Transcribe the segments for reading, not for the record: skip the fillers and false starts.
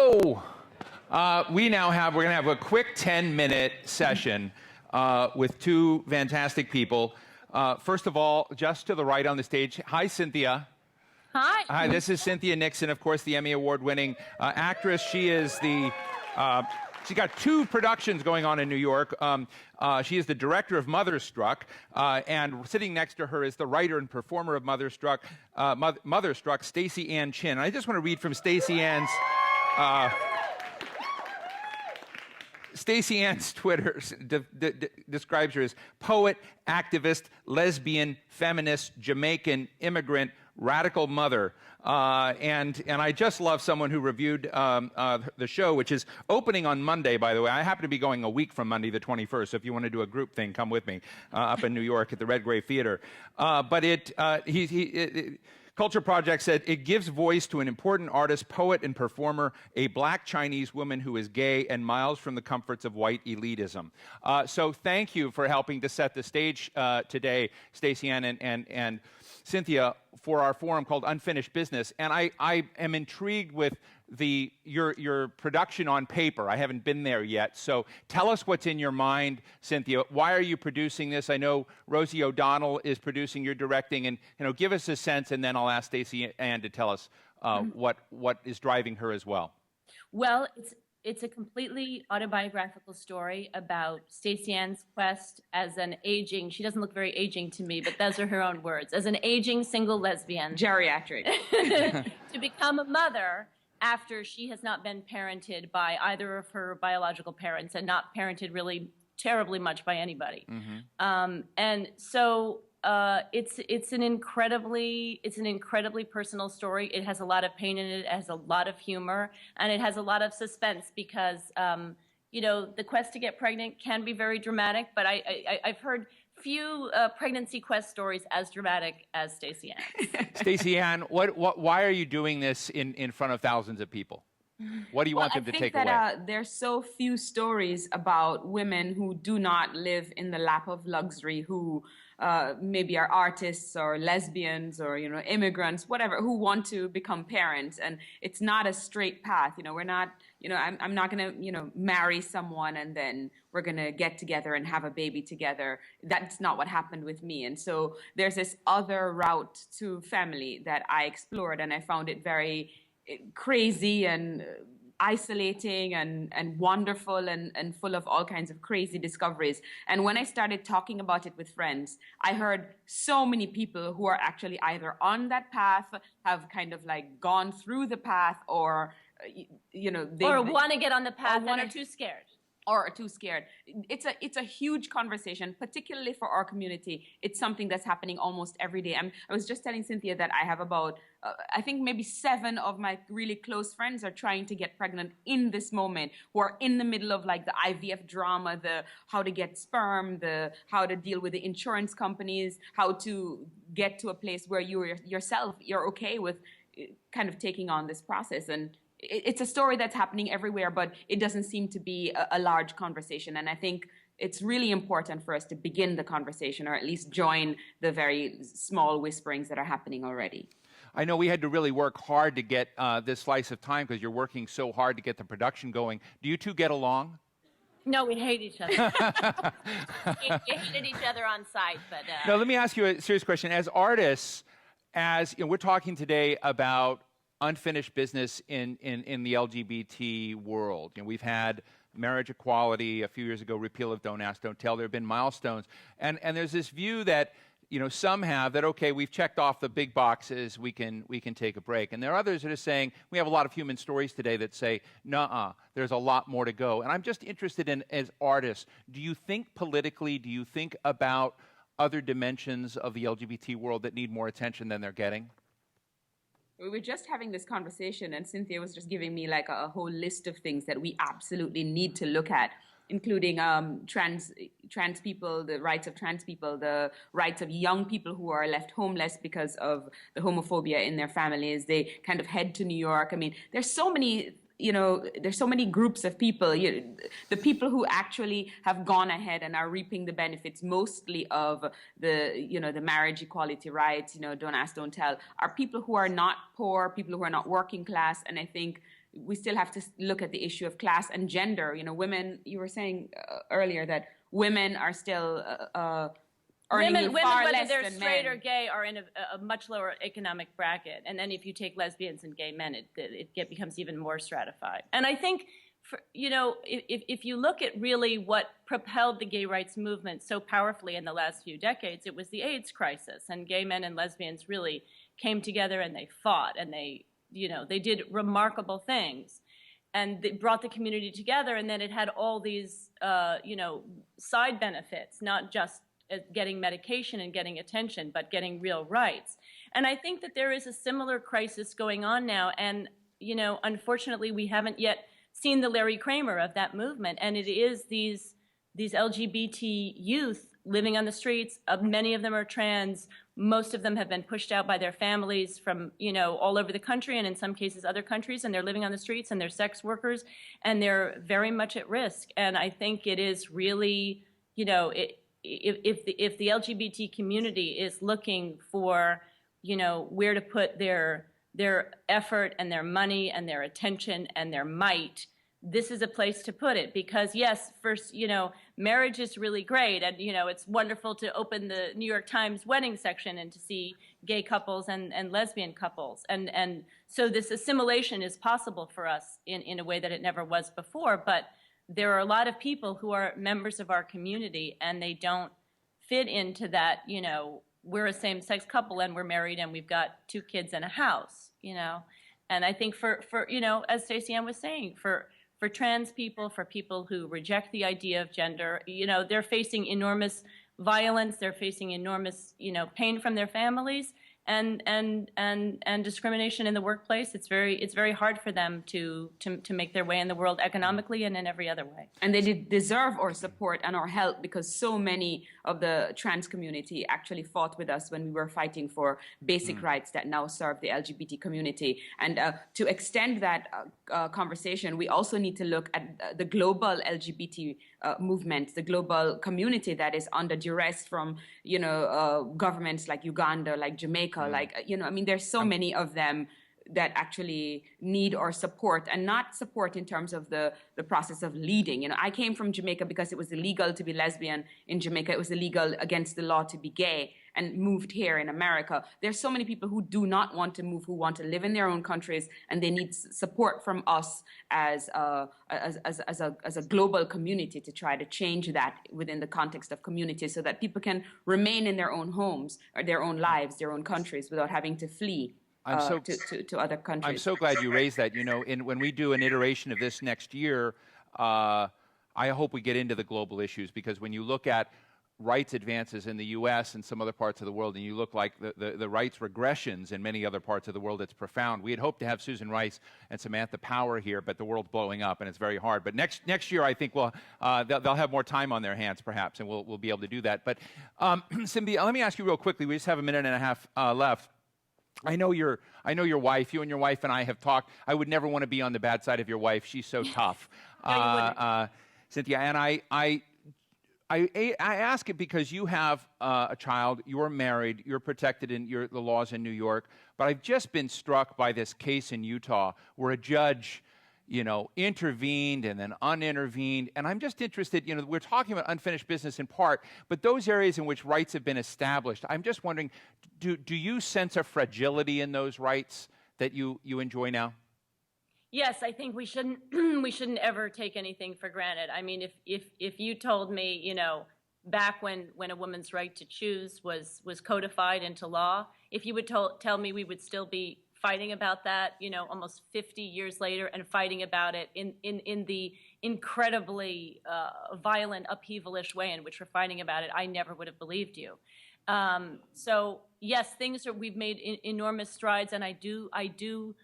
So we're going to have a quick 10-minute session with two fantastic people. First of all, just to the right on the stage, hi, Cynthia. Hi. Hi, this is Cynthia Nixon, of course, the Emmy Award-winning actress. She is the... she's got two productions going on in New York. She is the director of Motherstruck, and sitting next to her is the writer and performer of Motherstruck, Stacey Ann Chin. And I just want to read from Stacey Ann's Twitter describes her as poet, activist, lesbian, feminist, Jamaican, immigrant, radical mother. And I just love someone who reviewed the show, which is opening on Monday, by the way. I happen to be going a week from Monday the 21st, so if you want to do a group thing, come with me up in New York at the Red Grave Theater. Culture Project said, it gives voice to an important artist, poet, and performer, a black Chinese woman who is gay and miles from the comforts of white elitism. So thank you for helping to set the stage today, Stacey Ann and Cynthia, for our forum called Unfinished Business. And I am intrigued with your production on paper. I haven't been there yet. So tell us what's in your mind, Cynthia. Why are you producing this? I know Rosie O'Donnell is producing, you're directing, and give us a sense, and then I'll ask Stacey Ann to tell us what is driving her as well. Well, it's a completely autobiographical story about Stacey Ann's quest as an aging, she doesn't look very aging to me, but those are her own words, as an aging single lesbian. Geriatric. To become a mother after she has not been parented by either of her biological parents and not parented really terribly much by anybody. Mm-hmm. And so it's an incredibly personal story. It has a lot of pain in it. It has a lot of humor, and it has a lot of suspense because the quest to get pregnant can be very dramatic. But I've heard few pregnancy quest stories as dramatic as Stacey Ann. Stacey Ann, why are you doing this in front of thousands of people? What do you want them to take away? I think that there's so few stories about women who do not live in the lap of luxury, who maybe are artists or lesbians or immigrants, whatever, who want to become parents, and it's not a straight path. We're not. I'm not going to marry someone and then we're going to get together and have a baby together. That's not what happened with me. And so there's this other route to family that I explored, and I found it very crazy and isolating and wonderful and full of all kinds of crazy discoveries. And when I started talking about it with friends, I heard so many people who are actually either on that path, have kind of like gone through the path, or or want to get on the path and are too scared. Or are too scared. It's a huge conversation, particularly for our community. It's something that's happening almost every day. I was just telling Cynthia that I have about, I think maybe 7 of my really close friends are trying to get pregnant in this moment, who are in the middle of like the IVF drama, the how to get sperm, the how to deal with the insurance companies, how to get to a place where you're okay with kind of taking on this process. And it's a story that's happening everywhere, but it doesn't seem to be a large conversation. And I think it's really important for us to begin the conversation, or at least join the very small whisperings that are happening already. I know we had to really work hard to get this slice of time because you're working so hard to get the production going. Do you two get along? No, we hate each other. We hated each other on site, but... Now, let me ask you a serious question. As artists, we're talking today about unfinished business in the LGBT world. We've had marriage equality a few years ago, repeal of Don't Ask, Don't Tell. There have been milestones. And there's this view that, some have that, okay, we've checked off the big boxes, we can take a break. And there are others that are saying, we have a lot of human stories today that say, nuh-uh, there's a lot more to go. And I'm just interested in, as artists, do you think politically, do you think about other dimensions of the LGBT world that need more attention than they're getting? We were just having this conversation, and Cynthia was just giving me like a whole list of things that we absolutely need to look at, including trans people, the rights of trans people, the rights of young people who are left homeless because of the homophobia in their families. They kind of head to New York. I mean, there's so many there's so many groups of people, the people who actually have gone ahead and are reaping the benefits mostly of the marriage equality rights, don't ask, don't tell, are people who are not poor, people who are not working class. And I think we still have to look at the issue of class and gender. You know, women, you were saying earlier that women are still earning women, far whether less they're than straight men. or gay, are in a much lower economic bracket. And then if you take lesbians and gay men, it becomes even more stratified. And I think, you know, if you look at really what propelled the gay rights movement so powerfully in the last few decades, it was the AIDS crisis. And gay men and lesbians really came together and they fought and they, you know, they did remarkable things. And they brought the community together, and then it had all these, you know, side benefits, not just getting medication and getting attention, but getting real rights. And I think that there is a similar crisis going on now. And, you know, unfortunately, we haven't yet seen the Larry Kramer of that movement. And it is these LGBT youth living on the streets. Many of them are trans. Most of them have been pushed out by their families from, you know, all over the country, and in some cases other countries, and they're living on the streets, and they're sex workers, and they're very much at risk. And I think it is really, you know, if the LGBT community is looking for, you know, where to put their effort and their money and their attention and their might, this is a place to put it. Because yes, first, you know, marriage is really great, and you know, it's wonderful to open the New York Times wedding section and to see gay couples and lesbian couples, and so this assimilation is possible for us in a way that it never was before. But there are a lot of people who are members of our community, and they don't fit into that, you know, we're a same-sex couple and we're married and we've got 2 kids and a house, you know. And I think for you know, as Stacey Ann was saying, for trans people, for people who reject the idea of gender, you know, they're facing enormous violence, they're facing enormous, you know, pain from their families, and discrimination in the workplace. It's very hard for them to make their way in the world economically and in every other way. And they deserve our support and our help, because so many of the trans community actually fought with us when we were fighting for basic rights that now serve the LGBT community. And to extend that conversation, we also need to look at the global LGBT movement, the global community that is under duress from, you know, governments like Uganda, like Jamaica, like, you know, I mean, there's so many of them that actually need our support, and not support in terms of the process of leading. You know, I came from Jamaica because it was illegal to be lesbian in Jamaica. It was illegal against the law to be gay, and moved here in America. There's so many people who do not want to move, who want to live in their own countries, and they need support from us as a global community to try to change that within the context of community, so that people can remain in their own homes or their own lives, their own countries, without having to flee to other countries. I'm so glad you raised that. You know, when we do an iteration of this next year, I hope we get into the global issues, because when you look at rights advances in the U.S. and some other parts of the world, and you look like the rights regressions in many other parts of the world, it's profound. We had hoped to have Susan Rice and Samantha Power here, but the world's blowing up and it's very hard. But next year, I think they'll have more time on their hands, perhaps, and we'll be able to do that. But Cynthia, let me ask you real quickly. We just have a minute and a half left. I know your wife. You and your wife and I have talked. I would never want to be on the bad side of your wife. She's so tough, No, you wouldn't. Cynthia. And I ask it because you have a child, you're married, you're protected in the laws in New York, but I've just been struck by this case in Utah where a judge, you know, intervened and then unintervened, and I'm just interested, you know, we're talking about unfinished business in part, but those areas in which rights have been established, I'm just wondering, do you sense a fragility in those rights that you enjoy now? Yes, I think we shouldn't ever take anything for granted. I mean, if you told me, you know, back when a woman's right to choose was codified into law, if you would tell me we would still be fighting about that, you know, almost 50 years later, and fighting about it in the incredibly violent, upheavalish way in which we're fighting about it, I never would have believed you. So yes, we've made enormous strides, and I do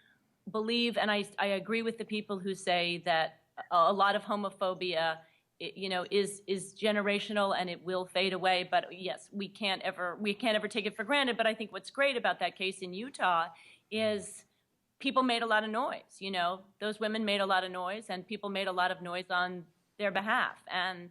believe, and I agree with the people who say that a lot of homophobia, you know, is generational and it will fade away. But yes, we can't ever take it for granted. But I think what's great about that case in Utah is people made a lot of noise. You know, those women made a lot of noise, and people made a lot of noise on their behalf. And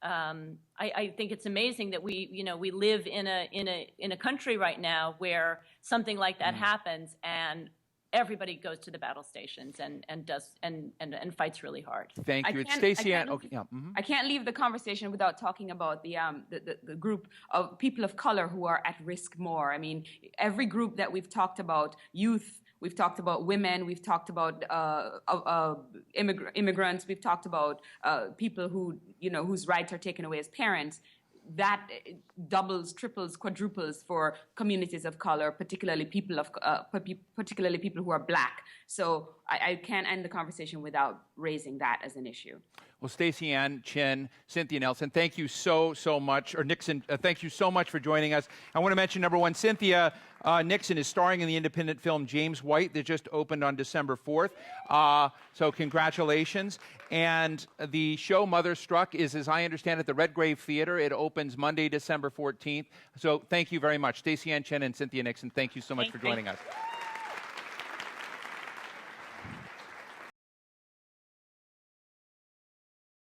I think it's amazing that we live in a country right now where something like that happens, and everybody goes to the battle stations and fights really hard. Thank you. It's Stacey Ann. Okay, yeah. Mm-hmm. I can't leave the conversation without talking about the group of people of color who are at risk more. I mean, every group that we've talked about, youth, we've talked about women, we've talked about immigrants, we've talked about people who, whose rights are taken away as parents. That doubles, triples, quadruples for communities of color, particularly people who are Black. So I can't end the conversation without raising that as an issue. Well, Stacey Ann Chin, Cynthia Nelson, thank you so much. Or Nixon, thank you so much for joining us. I want to mention, number one, Cynthia Nixon is starring in the independent film James White that just opened on December 4th. So congratulations. And the show Motherstruck is, as I understand it, the Redgrave Theater. It opens Monday, December 14th. So thank you very much. Stacey Ann Chin and Cynthia Nixon, thank you so much for joining us.